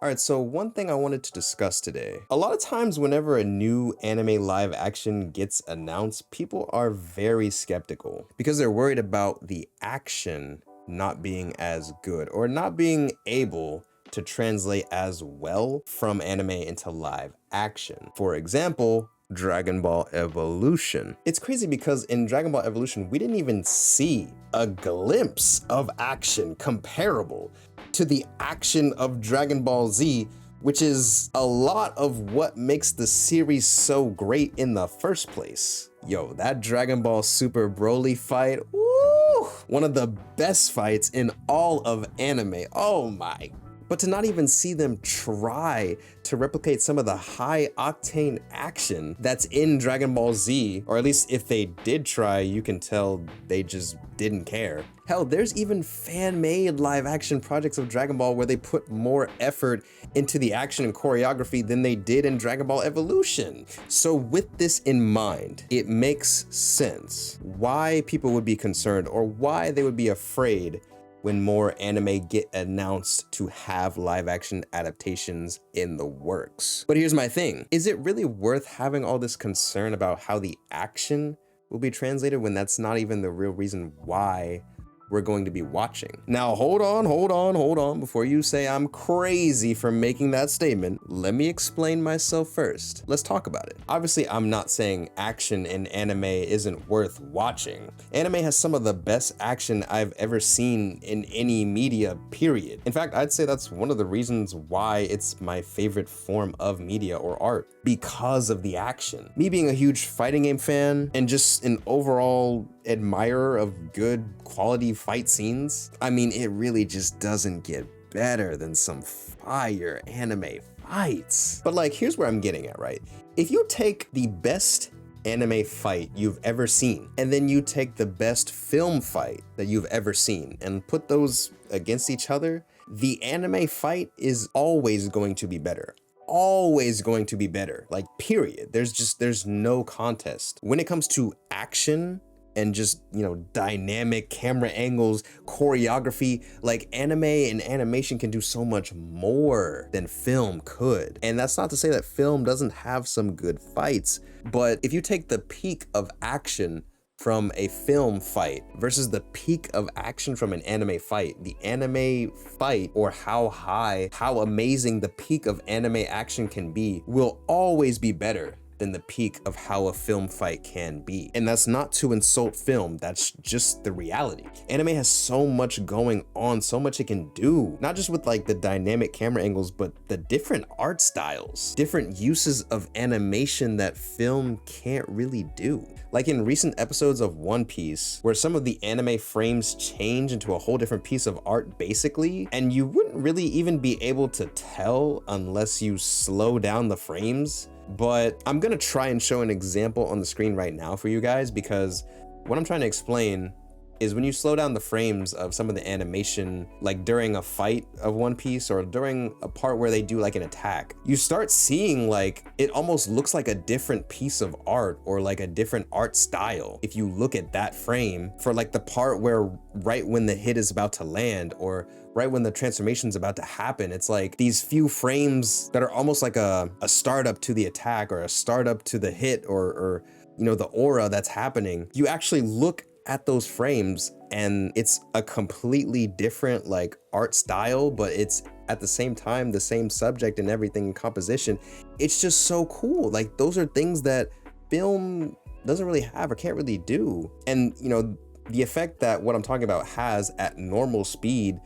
Alright, so one thing I wanted to discuss today. A lot of times whenever a new anime live action gets announced, people are very skeptical because they're worried about the action not being as good or not being able to translate as well from anime into live action. For example, Dragon Ball Evolution. It's crazy because in Dragon Ball Evolution, we didn't even see a glimpse of action comparable to the action of Dragon Ball Z, which is a lot of what makes the series so great in the first place. Yo, that Dragon Ball Super Broly fight, woo! One of the best fights in all of anime. Oh my. But to not even see them try to replicate some of the high octane action that's in Dragon Ball Z, or at least if they did try, you can tell they just didn't care. Hell, there's even fan-made live action projects of Dragon Ball where they put more effort into the action and choreography than they did in Dragon Ball Evolution. So with this in mind, it makes sense why people would be concerned or why they would be afraid when more anime get announced to have live action adaptations in the works. But here's my thing. Is it really worth having all this concern about how the action will be translated when that's not even the real reason why we're going to be watching? Now, hold on. Before you say I'm crazy for making that statement, let me explain myself first. Let's talk about it. Obviously, I'm not saying action in anime isn't worth watching. Anime has some of the best action I've ever seen in any media, period. In fact, I'd say that's one of the reasons why it's my favorite form of media or art, because of the action. Me being a huge fighting game fan and just an overall admirer of good quality fight scenes, I mean, it really just doesn't get better than some fire anime fights. But like, here's where I'm getting at, right? If you take the best anime fight you've ever seen, and then you take the best film fight that you've ever seen and put those against each other, the anime fight is always going to be better. Always going to be better, like period. There's no contest. When it comes to action and just, you know, dynamic camera angles, choreography, like anime and animation can do so much more than film could. And that's not to say that film doesn't have some good fights, but if you take the peak of action from a film fight versus the peak of action from an anime fight, the anime fight, or how amazing the peak of anime action can be, will always be better than the peak of how a film fight can be. And that's not to insult film, that's just the reality. Anime has so much going on, so much it can do, not just with like the dynamic camera angles, but the different art styles, different uses of animation that film can't really do. Like in recent episodes of One Piece, where some of the anime frames change into a whole different piece of art basically, and you wouldn't really even be able to tell unless you slow down the frames. But I'm gonna try and show an example on the screen right now for you guys, because what I'm trying to explain is when you slow down the frames of some of the animation, like during a fight of One Piece or during a part where they do like an attack, you start seeing like it almost looks like a different piece of art or like a different art style. If you look at that frame for like the part where right when the hit is about to land or right when the transformation's about to happen, it's like these few frames that are almost like a startup to the attack or a startup to the hit or you know, the aura that's happening. You actually look at those frames and it's a completely different like art style, but it's at the same time the same subject and everything in composition. It's just so cool. Like those are things that film doesn't really have or can't really do. And you know, the effect that what I'm talking about has at normal speed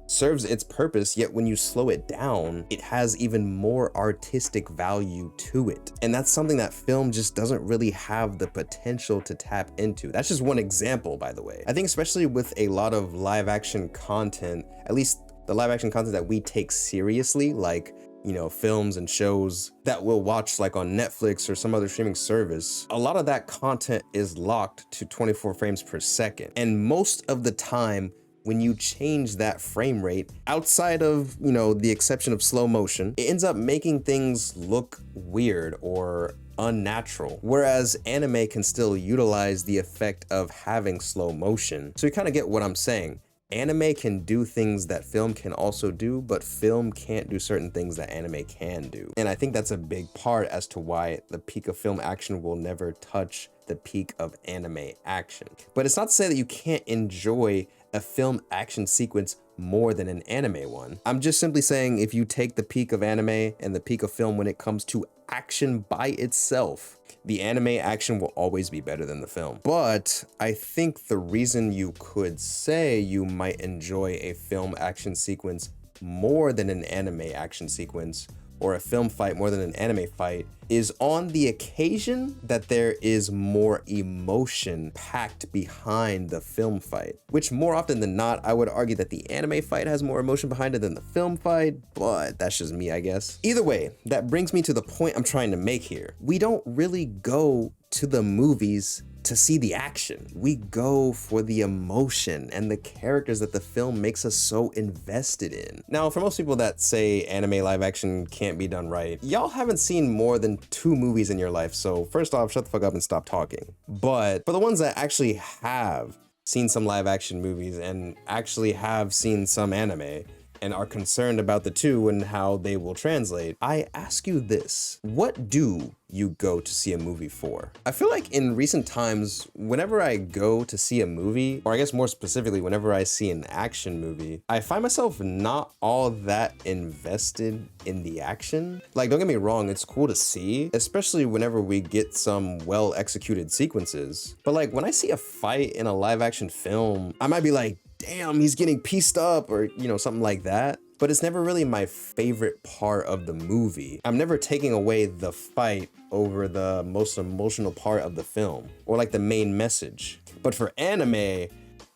serves its purpose, yet when you slow it down, it has even more artistic value to it. And that's something that film just doesn't really have the potential to tap into. That's just one example, by the way. I think especially with a lot of live action content, at least the live action content that we take seriously, like, you know, films and shows that we'll watch like on Netflix or some other streaming service, a lot of that content is locked to 24 frames per second. And most of the time, when you change that frame rate, outside of, you know, the exception of slow motion, it ends up making things look weird or unnatural. Whereas anime can still utilize the effect of having slow motion. So you kind of get what I'm saying. Anime can do things that film can also do, but film can't do certain things that anime can do. And I think that's a big part as to why the peak of film action will never touch the peak of anime action. But it's not to say that you can't enjoy a film action sequence more than an anime one. I'm just simply saying if you take the peak of anime and the peak of film when it comes to action by itself, the anime action will always be better than the film. But I think the reason you could say you might enjoy a film action sequence more than an anime action sequence, or a film fight more than an anime fight, is on the occasion that there is more emotion packed behind the film fight, which more often than not, I would argue that the anime fight has more emotion behind it than the film fight, but that's just me, I guess. Either way, that brings me to the point I'm trying to make here. We don't really go to the movies to see the action. We go for the emotion and the characters that the film makes us so invested in. Now, for most people that say anime live action can't be done right, y'all haven't seen more than 2 movies in your life, so first off, shut the fuck up and stop talking. But for the ones that actually have seen some live action movies and actually have seen some anime, and are concerned about the two and how they will translate, I ask you this: what do you go to see a movie for? I feel like in recent times, whenever I go to see a movie, or I guess more specifically, whenever I see an action movie, I find myself not all that invested in the action. Like, don't get me wrong, it's cool to see, especially whenever we get some well-executed sequences. But like, when I see a fight in a live action film, I might be like, damn, he's getting pieced up, or, you know, something like that. But it's never really my favorite part of the movie. I'm never taking away the fight over the most emotional part of the film, or like the main message. But for anime,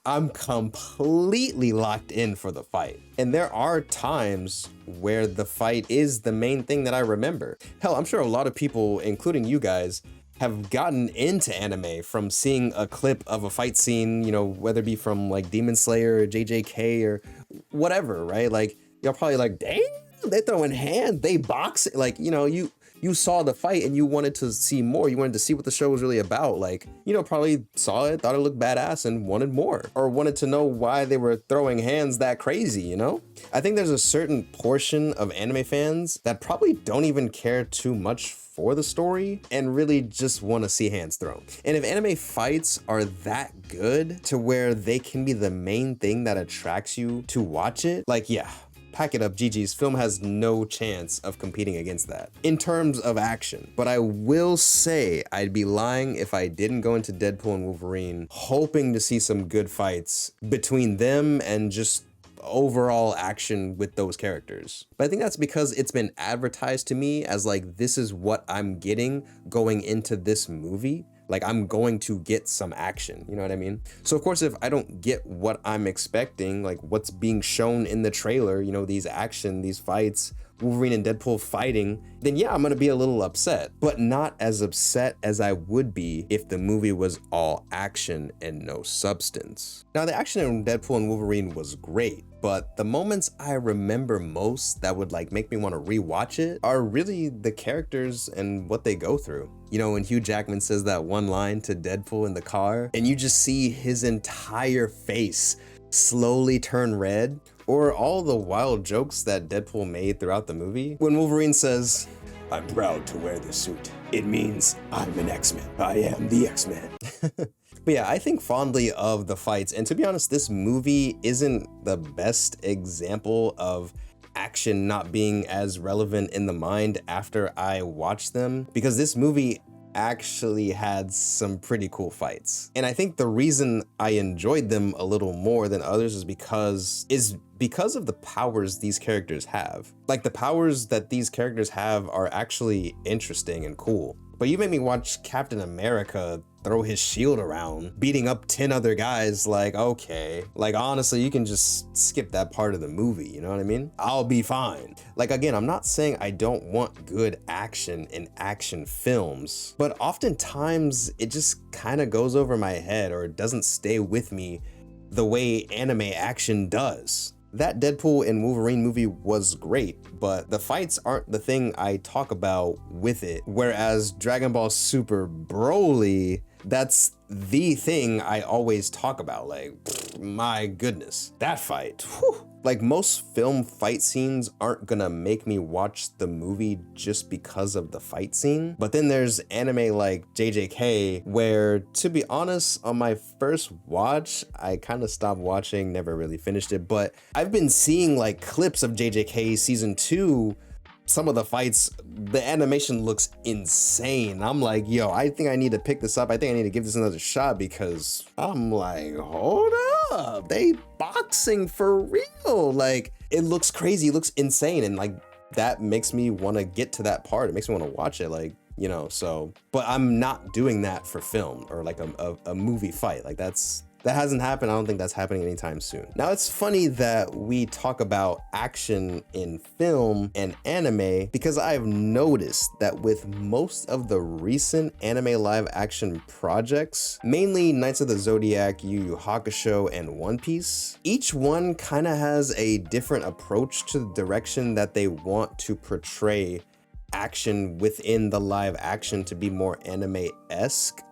I'm completely locked in for the fight. And there are times where the fight is the main thing that I remember. Hell, I'm sure a lot of people, including you guys, have gotten into anime from seeing a clip of a fight scene, you know, whether it be from like Demon Slayer or JJK or whatever, right? Like, you're probably like, damn, they throwing hands, they box. Like, you know, you saw the fight and you wanted to see more. You wanted to see what the show was really about. Like, you know, probably saw it, thought it looked badass and wanted more, or wanted to know why they were throwing hands that crazy, you know? I think there's a certain portion of anime fans that probably don't even care too much for the story and really just want to see hands thrown. And if anime fights are that good to where they can be the main thing that attracts you to watch it, like, yeah, pack it up, GG's. Film has no chance of competing against that in terms of action. But I will say I'd be lying if I didn't go into Deadpool and Wolverine hoping to see some good fights between them and just overall action with those characters. But I think that's because it's been advertised to me as like, this is what I'm getting going into this movie. Like, I'm going to get some action, you know what I mean? So of course, if I don't get what I'm expecting, like what's being shown in the trailer, you know, these action, these fights, Wolverine and Deadpool fighting, then yeah, I'm gonna be a little upset, but not as upset as I would be if the movie was all action and no substance. Now, the action in Deadpool and Wolverine was great, but the moments I remember most that would like make me want to rewatch it are really the characters and what they go through. You know, when Hugh Jackman says that one line to Deadpool in the car and you just see his entire face slowly turn red, or all the wild jokes that Deadpool made throughout the movie. When Wolverine says, "I'm proud to wear this suit. It means I'm an X-Men. I am the X-Men." But yeah, I think fondly of the fights. And to be honest, this movie isn't the best example of action not being as relevant in the mind after I watched them, because this movie actually had some pretty cool fights. And I think the reason I enjoyed them a little more than others is because of the powers these characters have. Like, the powers that these characters have are actually interesting and cool. But you made me watch Captain America throw his shield around, beating up 10 other guys. Like, okay, like honestly, you can just skip that part of the movie, you know what I mean? I'll be fine. Like, again, I'm not saying I don't want good action in action films, but oftentimes it just kind of goes over my head or it doesn't stay with me the way anime action does. That Deadpool and Wolverine movie was great, but the fights aren't the thing I talk about with it. Whereas Dragon Ball Super Broly that's the thing I always talk about. Like, my goodness, that fight. Whew. Like, most film fight scenes aren't gonna make me watch the movie just because of the fight scene. But then there's anime like JJK, where, to be honest, on my first watch, I kind of stopped watching, never really finished it. But I've been seeing like clips of JJK season 2. Some of the fights, the animation looks insane. I'm like, yo, I think I need to pick this up. I think I need to give this another shot, because I'm like, hold up, they boxing for real. Like, it looks crazy, it looks insane. And like, that makes me want to get to that part. It makes me want to watch it, like, you know, so, but I'm not doing that for film or like a movie fight. Like, that hasn't happened. I don't think that's happening anytime soon. Now, it's funny that we talk about action in film and anime, because I've noticed that with most of the recent anime live action projects, mainly Knights of the Zodiac, Yu Yu Hakusho, and One Piece, each one kind of has a different approach to the direction that they want to portray action within the live action to be more anime-esque,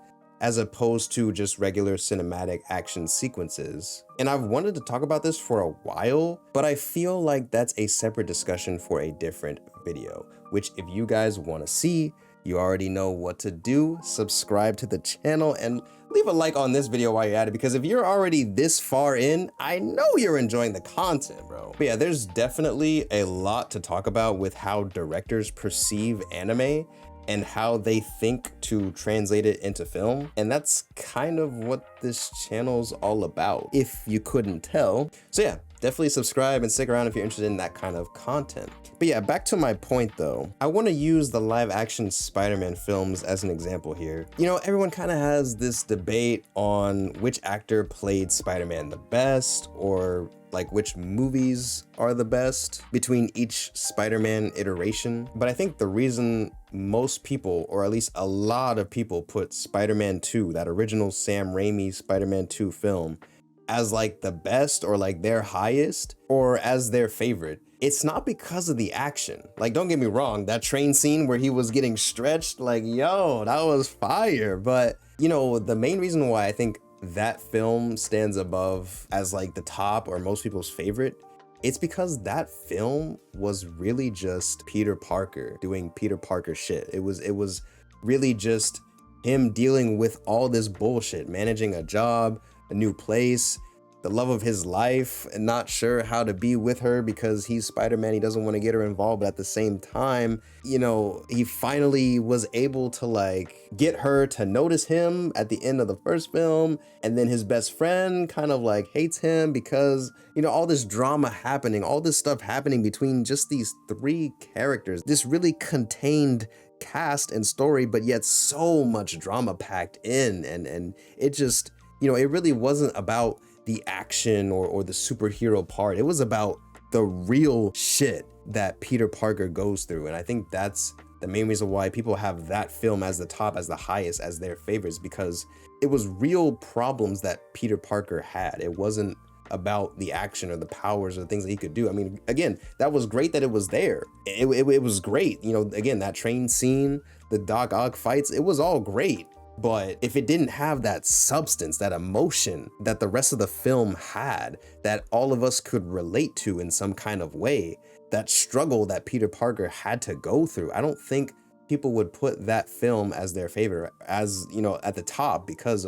as opposed to just regular cinematic action sequences. And I've wanted to talk about this for a while, but I feel like that's a separate discussion for a different video, which if you guys want to see, you already know what to do. Subscribe to the channel and leave a like on this video while you're at it, because if you're already this far in, I know you're enjoying the content, bro. But yeah, there's definitely a lot to talk about with how directors perceive anime and how they think to translate it into film. And that's kind of what this channel's all about, if you couldn't tell. So yeah, definitely subscribe and stick around if you're interested in that kind of content. But yeah, back to my point though. I want to use the live action Spider-Man films as an example here. You know, everyone kind of has this debate on which actor played Spider-Man the best, or like which movies are the best between each Spider-Man iteration. But I think the reason most people, or at least a lot of people, put Spider-Man 2, that original Sam Raimi Spider-Man 2 film, as like the best or like their highest or as their favorite, it's not because of the action. Like, don't get me wrong, that train scene where he was getting stretched, like, yo, that was fire. But you know, the main reason why I think that film stands above as like the top or most people's favorite, it's because that film was really just Peter Parker doing Peter Parker shit. It was really just him dealing with all this bullshit, managing a job, a new place, the love of his life, and not sure how to be with her because he's Spider-Man. He doesn't want to get her involved, but at the same time, you know, he finally was able to like get her to notice him at the end of the first film. And then his best friend kind of like hates him because, you know, all this drama happening, all this stuff happening between just these three characters, this really contained cast and story, but yet so much drama packed in. And it just, you know, it really wasn't about the action or the superhero part. It was about the real shit that Peter Parker goes through. And I think that's the main reason why people have that film as the top, as the highest, as their favorites, because it was real problems that Peter Parker had. It wasn't about the action or the powers or the things that he could do. I mean, again, that was great that it was there. It was great. You know, again, that train scene, the Doc Ock fights, it was all great. But if it didn't have that substance, that emotion that the rest of the film had, that all of us could relate to in some kind of way, that struggle that Peter Parker had to go through, I don't think people would put that film as their favorite, as, you know, at the top, because,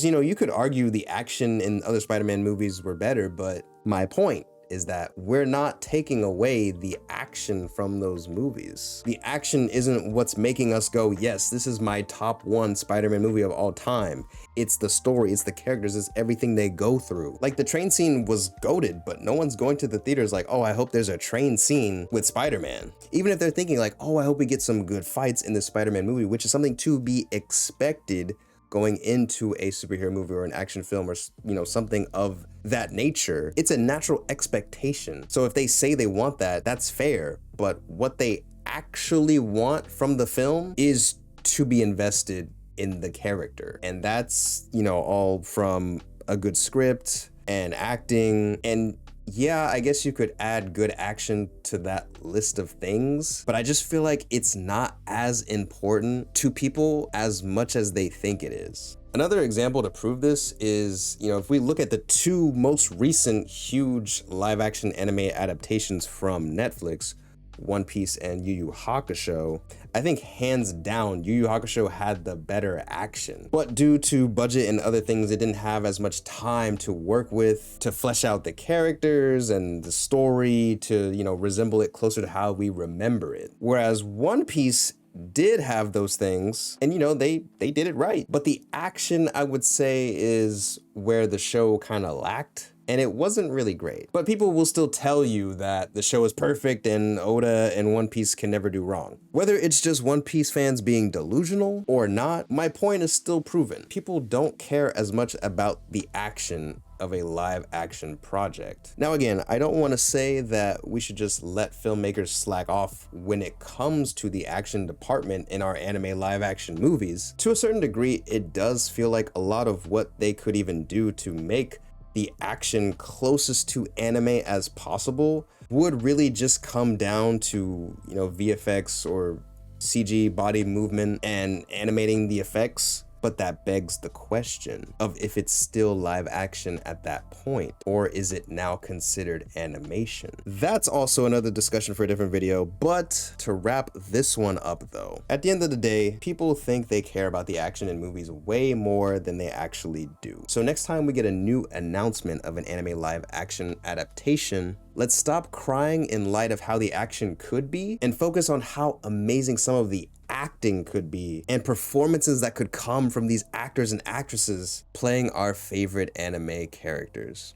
you know, you could argue the action in other Spider-Man movies were better, but my point is that we're not taking away the action from those movies. The action isn't what's making us go, yes, this is my top one Spider-Man movie of all time. It's the story, it's the characters, it's everything they go through. Like, the train scene was goated, but no one's going to the theaters like, oh, I hope there's a train scene with Spider-Man. Even if they're thinking like, oh, I hope we get some good fights in the Spider-Man movie, which is something to be expected going into a superhero movie or an action film, or, you know, something of that nature. It's a natural expectation. So if they say they want that, that's fair. But what they actually want from the film is to be invested in the character. And that's, you know, all from a good script and acting. And yeah, I guess you could add good action to that list of things, but I just feel like it's not as important to people as much as they think it is. Another example to prove this is, if we look at the two most recent huge live action anime adaptations from Netflix, One Piece and Yu Yu Hakusho, I think hands down Yu Yu Hakusho had the better action. But due to budget and other things, it didn't have as much time to work with, to flesh out the characters and the story to, resemble it closer to how we remember it. Whereas One Piece did have those things, and they did it right. But the action, I would say, is where the show kind of lacked, and it wasn't really great. But people will still tell you that the show is perfect and Oda and One Piece can never do wrong. Whether it's just One Piece fans being delusional or not, my point is still proven. People don't care as much about the action of a live action project. Now again, I don't want to say that we should just let filmmakers slack off when it comes to the action department in our anime live action movies. To a certain degree, it does feel like a lot of what they could even do to make the action closest to anime as possible would really just come down to, VFX or CG body movement and animating the effects. But that begs the question of if it's still live action at that point, or is it now considered animation? That's also another discussion for a different video, but to wrap this one up though, at the end of the day, people think they care about the action in movies way more than they actually do. So next time we get a new announcement of an anime live action adaptation, let's stop crying in light of how the action could be and focus on how amazing some of the acting could be and performances that could come from these actors and actresses playing our favorite anime characters.